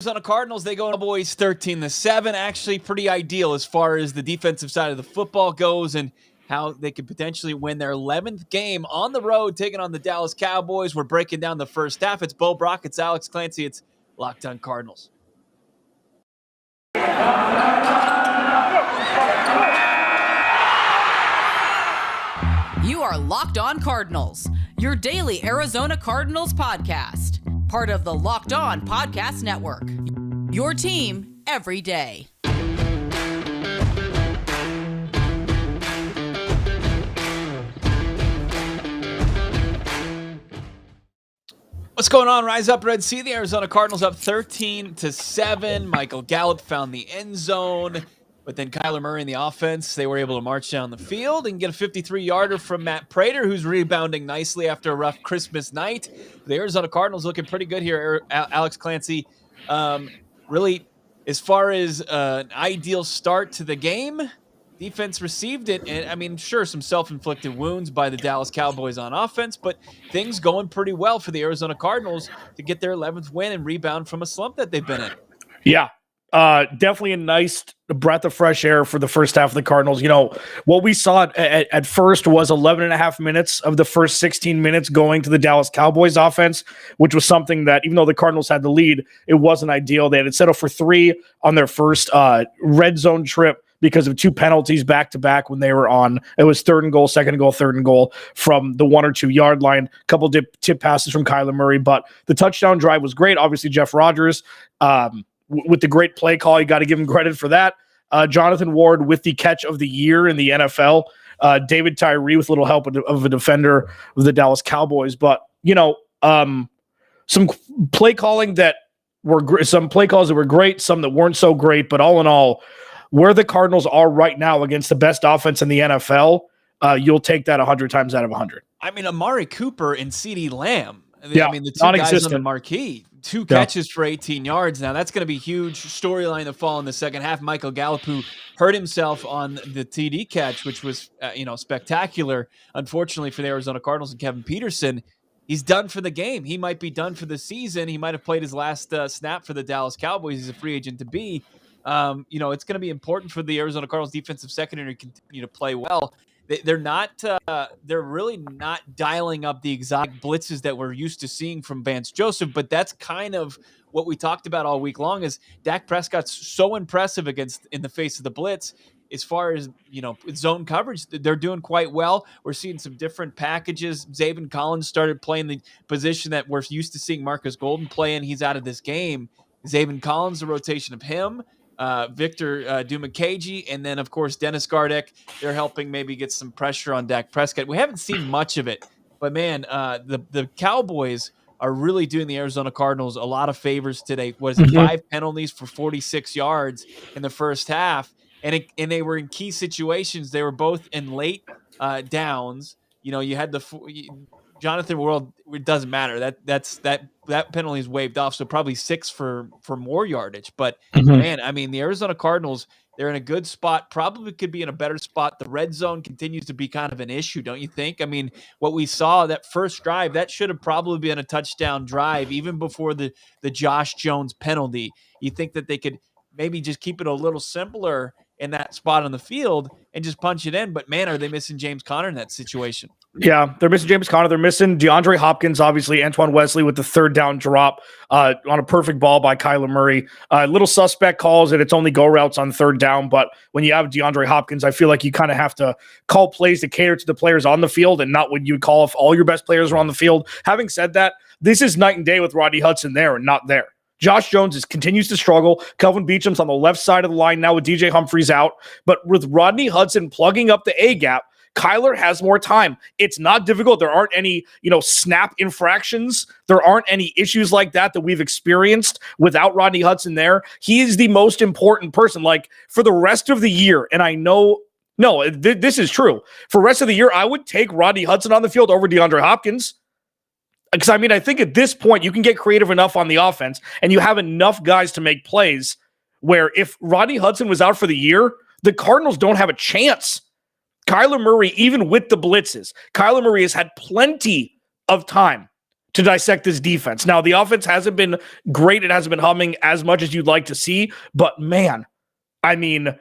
Arizona Cardinals, they go Cowboys 13-7. Actually, pretty ideal as far as the defensive side of the football goes and how they could potentially win their 11th game on the road, taking on the Dallas Cowboys. We're breaking down the first half. It's Bo Brock, it's Alex Clancy, it's Locked On Cardinals. You are Locked On Cardinals, your daily Arizona Cardinals podcast. Part of the Locked On Podcast Network, your team every day. What's going on? Rise up, Red Sea. The Arizona Cardinals up 13-7. Michael Gallup found the end zone, but then Kyler Murray in the offense, they were able to march down the field and get a 53-yarder from Matt Prater, who's rebounding nicely after a rough Christmas night. The Arizona Cardinals looking pretty good here, Alex Clancy. Really, as far as an ideal start to the game, defense received it, and I mean, sure, some self-inflicted wounds by the Dallas Cowboys on offense, but things going pretty well for the Arizona Cardinals to get their 11th win and rebound from a slump that they've been in. Yeah, definitely a nice breath of fresh air for the first half of the Cardinals. You know, what we saw at first was 11 and a half minutes of the first 16 minutes going to the Dallas Cowboys offense, which was something that, even though the Cardinals had the lead, it wasn't ideal. They had settled for 3 on their first red zone trip because of 2 penalties back-to-back when they were on. It was 3rd and goal, 2nd and goal, 3rd and goal from the 1 or 2 yard line. A couple tip passes from Kyler Murray, but the touchdown drive was great. Obviously, Jeff Rodgers, with the great play call, you got to give him credit for that. Jonathan Ward with the catch of the year in the NFL. David Tyree with a little help of a defender of the Dallas Cowboys. But, you know, some play calling that were some play calls that were great, some that weren't so great. But all in all, where the Cardinals are right now against the best offense in the NFL, you'll take that 100 times out of 100. I mean, Amari Cooper and CeeDee Lamb. Yeah, I mean, the 2 guys on the marquee, 2 catches for 18 yards. Now, that's going to be a huge storyline to fall in the second half. Michael Gallup, who hurt himself on the TD catch, which was, spectacular. Unfortunately for the Arizona Cardinals and Kevin Peterson, he's done for the game. He might be done for the season. He might have played his last snap for the Dallas Cowboys. He's a free agent to be. It's going to be important for the Arizona Cardinals defensive secondary to continue to play well. They're really not dialing up the exotic blitzes that we're used to seeing from Vance Joseph, but that's kind of what we talked about all week long. Is Dak Prescott's so impressive in the face of the blitz. As far as, zone coverage, they're doing quite well. We're seeing some different packages. Zaven Collins started playing the position that we're used to seeing Marcus Golden play in. He's out of this game. Zaven Collins, the rotation of him, Victor Dumakaji, and then, of course, Dennis Gardeck. They're helping maybe get some pressure on Dak Prescott. We haven't seen much of it, but, man, the Cowboys are really doing the Arizona Cardinals a lot of favors today. Was it 5 penalties for 46 yards in the first half? And they were in key situations. They were both in late downs. You had Jonathan World. It doesn't matter. That penalty is waived off. So probably 6 for more yardage. But man, I mean, the Arizona Cardinals, they're in a good spot. Probably could be in a better spot. The red zone continues to be kind of an issue, don't you think? I mean, what we saw that first drive, that should have probably been a touchdown drive even before the Josh Jones penalty. You think that they could maybe just keep it a little simpler in that spot on the field and just punch it in. But man, are they missing James Conner in that situation? Yeah, they're missing James Conner. They're missing DeAndre Hopkins, obviously, Antoine Wesley with the 3rd down drop on a perfect ball by Kyler Murray. Little suspect calls it. It's only go routes on 3rd down. But when you have DeAndre Hopkins, I feel like you kind of have to call plays to cater to the players on the field and not what you would call if all your best players are on the field. Having said that, this is night and day with Rodney Hudson there and not there. Josh Jones continues to struggle. Kelvin Beacham's on the left side of the line now with DJ Humphries out. But with Rodney Hudson plugging up the A-gap, Kyler has more time. It's not difficult. There aren't any, snap infractions. There aren't any issues like that we've experienced without Rodney Hudson there. He is the most important person. Like, for the rest of the year, and I know, this is true. For the rest of the year, I would take Rodney Hudson on the field over DeAndre Hopkins. Because, I think at this point, you can get creative enough on the offense, and you have enough guys to make plays where if Rodney Hudson was out for the year, the Cardinals don't have a chance. Kyler Murray, even with the blitzes, Kyler Murray has had plenty of time to dissect this defense. Now, the offense hasn't been great. It hasn't been humming as much as you'd like to see, but man, I mean,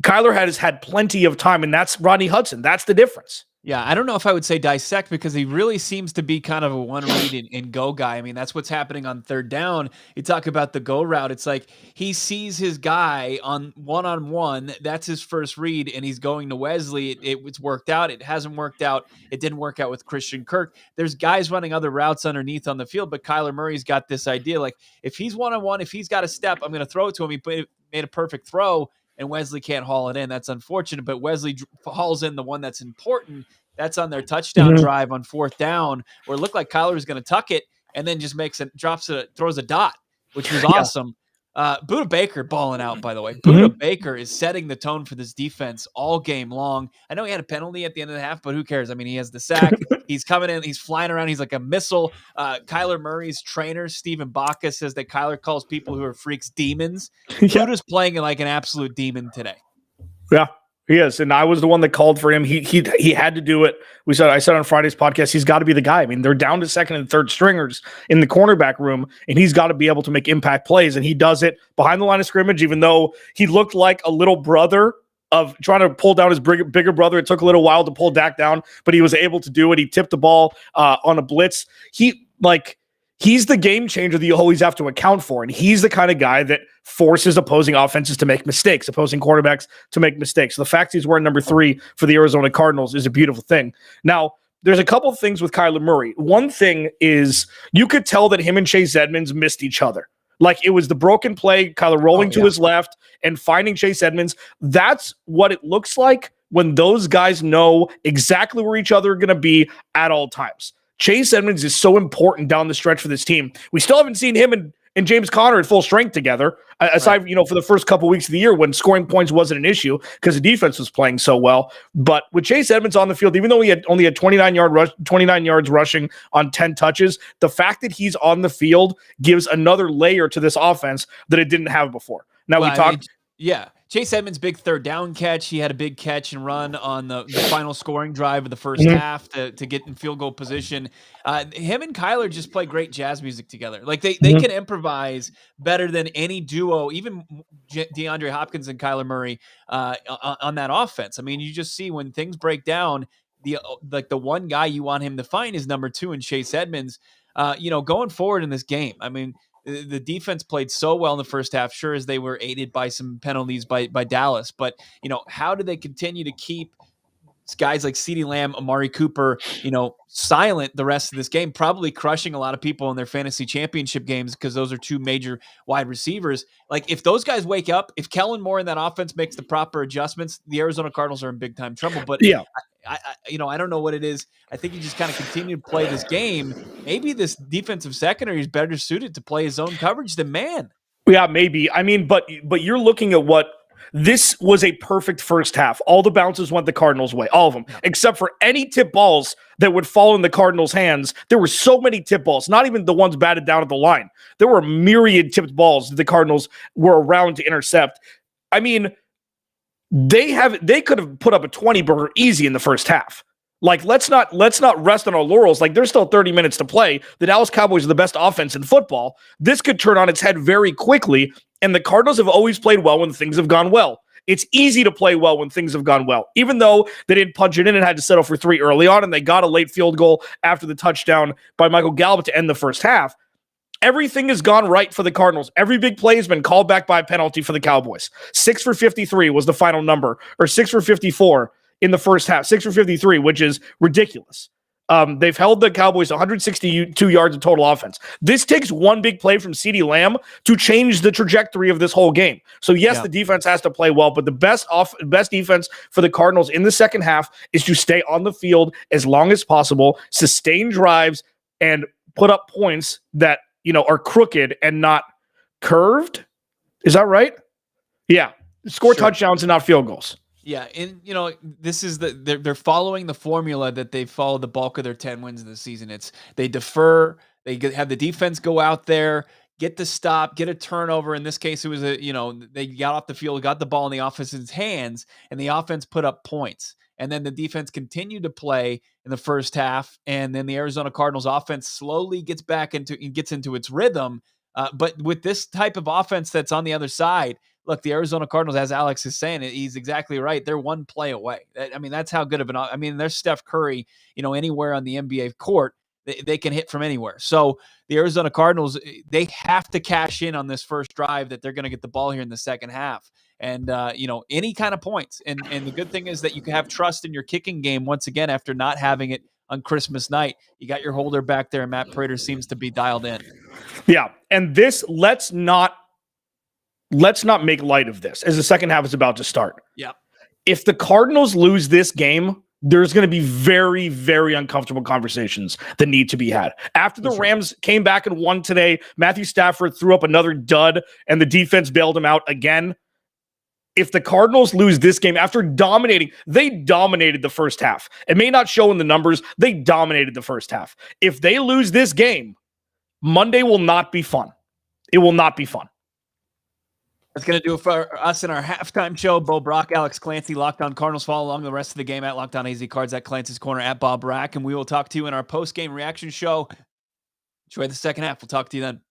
Kyler has had plenty of time, and that's Rodney Hudson. That's the difference. Yeah, I don't know if I would say dissect because he really seems to be kind of a one read and go guy. I memean, that's what's happening on third down. You talk about the go route. It's like he sees his guy on one. That's his first read, and he's going to Wesley. It's worked out. It hasn't worked out. It didn't work out with Christian Kirk. There's guys running other routes underneath on the field, but Kyler Murray's got this idea. Like, if he's one-on-one, if he's got a step, I'm going to throw it to him. He made a perfect throw, and Wesley can't haul it in. That's unfortunate, but Wesley hauls in the one that's important. That's on their touchdown drive on fourth down, where it looked like Kyler was going to tuck it and then just throws a dot, which was awesome. Budda Baker balling out, by the way. Budda Baker is setting the tone for this defense all game long. I know he had a penalty at the end of the half, but who cares? I mean, he has the sack. He's coming in. He's flying around. He's like a missile. Kyler Murray's trainer, Stephen Baca, says that Kyler calls people who are freaks demons. Budda's playing like an absolute demon today. Yeah. He is, and I was the one that called for him. He had to do it. I said on Friday's podcast, he's got to be the guy. I mean, they're down to second and third stringers in the cornerback room, and he's got to be able to make impact plays, and he does it behind the line of scrimmage, even though he looked like a little brother of trying to pull down his bigger brother. It took a little while to pull Dak down, but he was able to do it. He tipped the ball on a blitz. He's the game changer that you always have to account for. And he's the kind of guy that forces opposing offenses to make mistakes, opposing quarterbacks to make mistakes. The fact he's wearing number 3 for the Arizona Cardinals is a beautiful thing. Now, there's a couple of things with Kyler Murray. One thing is you could tell that him and Chase Edmonds missed each other. Like, it was the broken play, Kyler rolling to his left and finding Chase Edmonds. That's what it looks like when those guys know exactly where each other are going to be at all times. Chase Edmonds is so important down the stretch for this team. We still haven't seen him and James Conner at full strength together, aside, for the first couple weeks of the year when scoring points wasn't an issue because the defense was playing so well. But with Chase Edmonds on the field, even though he only had 29 yards rushing on 10 touches, the fact that he's on the field gives another layer to this offense that it didn't have before. Now Chase Edmonds' big third down catch. He had a big catch and run on the final scoring drive of the first half to get in field goal position. Him and Kyler just play great jazz music together. Like they can improvise better than any duo, even DeAndre Hopkins and Kyler Murray on that offense. I mean, you just see when things break down, the one guy you want him to find is number 2 in Chase Edmonds. Going forward in this game, I mean, the defense played so well in the first half, sure as they were aided by some penalties by Dallas. But, how do they continue to keep guys like CeeDee Lamb, Amari Cooper, silent the rest of this game, probably crushing a lot of people in their fantasy championship games because those are 2 major wide receivers. Like, if those guys wake up, if Kellen Moore in that offense makes the proper adjustments, the Arizona Cardinals are in big time trouble. But I don't know what it is. I think you just kind of continue to play this game. Maybe this defensive secondary is better suited to play his own coverage than man. Yeah, maybe. I mean, but you're looking at what this was a perfect first half. All the bounces went the Cardinals' way, all of them, except for any tip balls that would fall in the Cardinals' hands. There were so many tip balls, not even the ones batted down at the line. There were myriad tipped balls that the Cardinals were around to intercept. I mean, they could have put up a 20-burger easy in the first half. Like, let's not rest on our laurels. Like, there's still 30 minutes to play. The Dallas Cowboys are the best offense in football. This could turn on its head very quickly, and the Cardinals have always played well when things have gone well. It's easy to play well when things have gone well, even though they didn't punch it in and had to settle for 3 early on, and they got a late field goal after the touchdown by Michael Gallup to end the first half. Everything has gone right for the Cardinals. Every big play has been called back by a penalty for the Cowboys. 6 for 53 was the final number, or 6 for 54 in the first half. 6 for 53, which is ridiculous. They've held the Cowboys 162 yards of total offense. This takes one big play from CeeDee Lamb to change the trajectory of this whole game. So yes, the defense has to play well, but the best defense for the Cardinals in the second half is to stay on the field as long as possible, sustain drives, and put up points that are crooked and not curved. Is that right? Yeah. Score touchdowns and not field goals. Yeah, and this is they're following the formula that they've followed the bulk of their 10 wins of the season. It's they defer, they have the defense go out there, get the stop, get a turnover. In this case, it was they got off the field, got the ball in the offense's hands, and the offense put up points. And then the defense continued to play in the first half, and then the Arizona Cardinals offense slowly gets into its rhythm. But with this type of offense that's on the other side, look, the Arizona Cardinals, as Alex is saying, he's exactly right. They're one play away. I mean, that's how good of there's Steph Curry, anywhere on the NBA court, they can hit from anywhere. So the Arizona Cardinals, they have to cash in on this first drive that they're going to get the ball here in the second half. And, any kind of points. And the good thing is that you can have trust in your kicking game once again after not having it on Christmas night. You got your holder back there, and Matt Prater seems to be dialed in. Yeah. And this, let's not make light of this as the second half is about to start. Yeah. If the Cardinals lose this game, there's going to be very, very uncomfortable conversations that need to be had. After the Rams came back and won today, Matthew Stafford threw up another dud, and the defense bailed him out again. If the Cardinals lose this game after they dominated the first half. It may not show in the numbers. They dominated the first half. If they lose this game, Monday will not be fun. It will not be fun. That's going to do it for us in our halftime show. Bo Brock, Alex Clancy, Locked On Cardinals. Follow along the rest of the game at Locked On AZ Cards, at Clancy's Corner, at Bob Brack. And we will talk to you in our post-game reaction show. Enjoy the second half. We'll talk to you then.